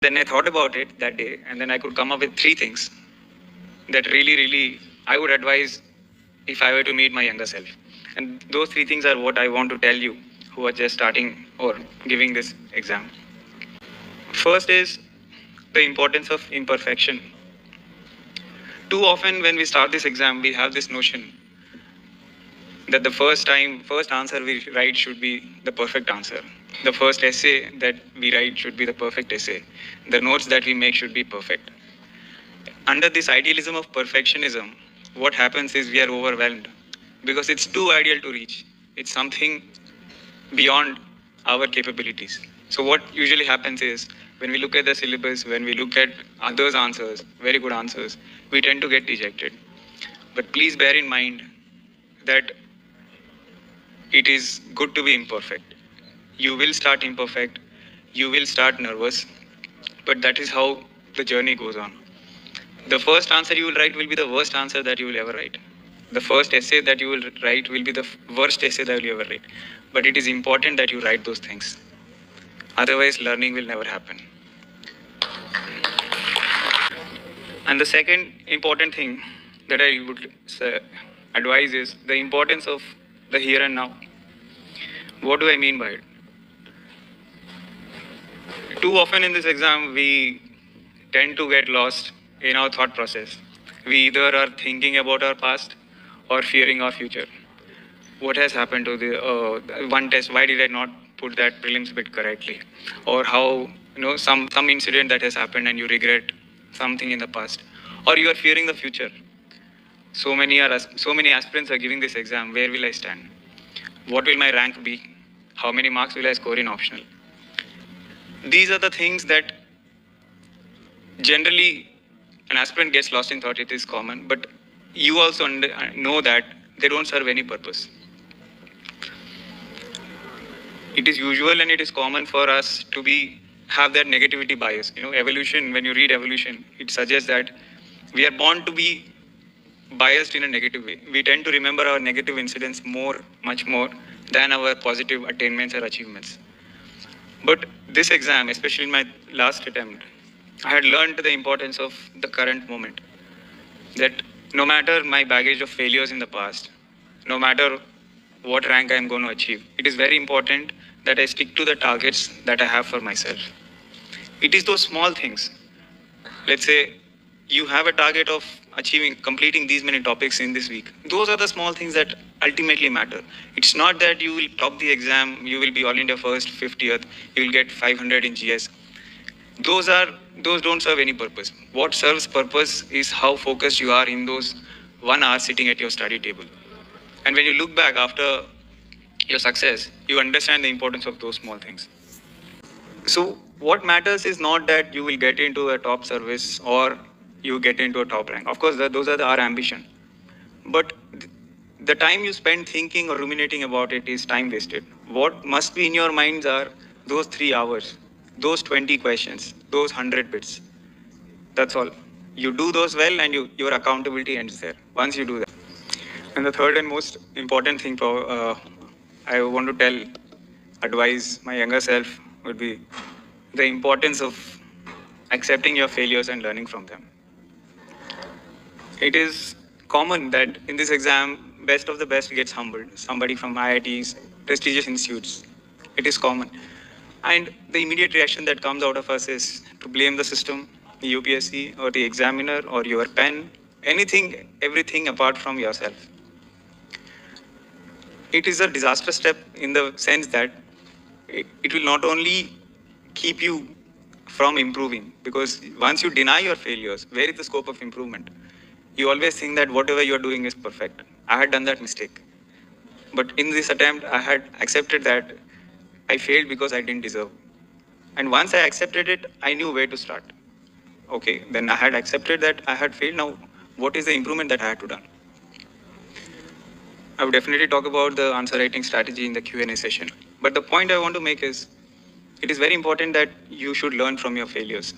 Then I thought about it that day, and then I could come up with 3 things that really I would advise if I were to meet my younger self. And those 3 things are what I want to tell you who are just starting or giving this exam. First is the importance of imperfection. Too often when we start this exam, we have this notion that the first answer we write should be the perfect answer. The first essay that we write should be the perfect essay. The notes that we make should be perfect. Under this idealism of perfectionism, what happens is we are overwhelmed because it's too ideal to reach. It's something beyond our capabilities. So what usually happens is when we look at the syllabus, when we look at others' answers, very good answers, we tend to get dejected. But please bear in mind that it is good to be imperfect. You will start imperfect, you will start nervous, but that is how the journey goes on. The first answer you will write will be the worst answer that you will ever write. The first essay that you will write will be the worst essay that you will ever write. But it is important that you write those things. Otherwise, learning will never happen. And the second important thing that I would advise is the importance of the here and now. What do I mean by it? Too often in this exam, we tend to get lost in our thought process. We either are thinking about our past or fearing our future. What has happened to the one test? Why did I not put that prelims bit correctly? Or how, some incident that has happened and you regret something in the past. Or you are fearing the future. So many aspirants are giving this exam. Where will I stand? What will my rank be? How many marks will I score in optional? These are the things that generally an aspirant gets lost in thought. It is common, but you also know that they don't serve any purpose. It is usual and it is common for us to have that negativity bias. Evolution, when you read evolution, it suggests that we are born to be biased in a negative way. We tend to remember our negative incidents much more than our positive attainments or achievements. But this exam, especially in my last attempt, I had learned the importance of the current moment. That no matter my baggage of failures in the past, no matter what rank I am going to achieve, it is very important that I stick to the targets that I have for myself. It is those small things. Let's say you have a target of completing these many topics in this week. Those are the small things that ultimately matter. It's not that you will top the exam, you will be all India first, 50th, you will get 500 in GS. Those don't serve any purpose. What serves purpose is how focused you are in those 1 hour sitting at your study table. And when you look back after your success, you understand the importance of those small things. So what matters is not that you will get into a top service or you get into a top rank. Of course, those are our ambition. But the time you spend thinking or ruminating about it is time wasted. What must be in your minds are those 3 hours, those 20 questions, those 100 bits. That's all. You do those well and your accountability ends there, once you do that. And the third and most important thing I want to advise my younger self would be the importance of accepting your failures and learning from them. It is common that in this exam, best of the best gets humbled. Somebody from IITs, prestigious institutes. It is common. And the immediate reaction that comes out of us is to blame the system, the UPSC or the examiner or your pen, everything apart from yourself. It is a disastrous step in the sense that it will not only keep you from improving, because once you deny your failures, where is the scope of improvement? You always think that whatever you're doing is perfect. I had done that mistake. But in this attempt, I had accepted that I failed because I didn't deserve. And once I accepted it, I knew where to start. Okay, then I had accepted that I had failed. Now, what is the improvement that I had to do? I would definitely talk about the answer writing strategy in the Q&A session. But the point I want to make is, it is very important that you should learn from your failures.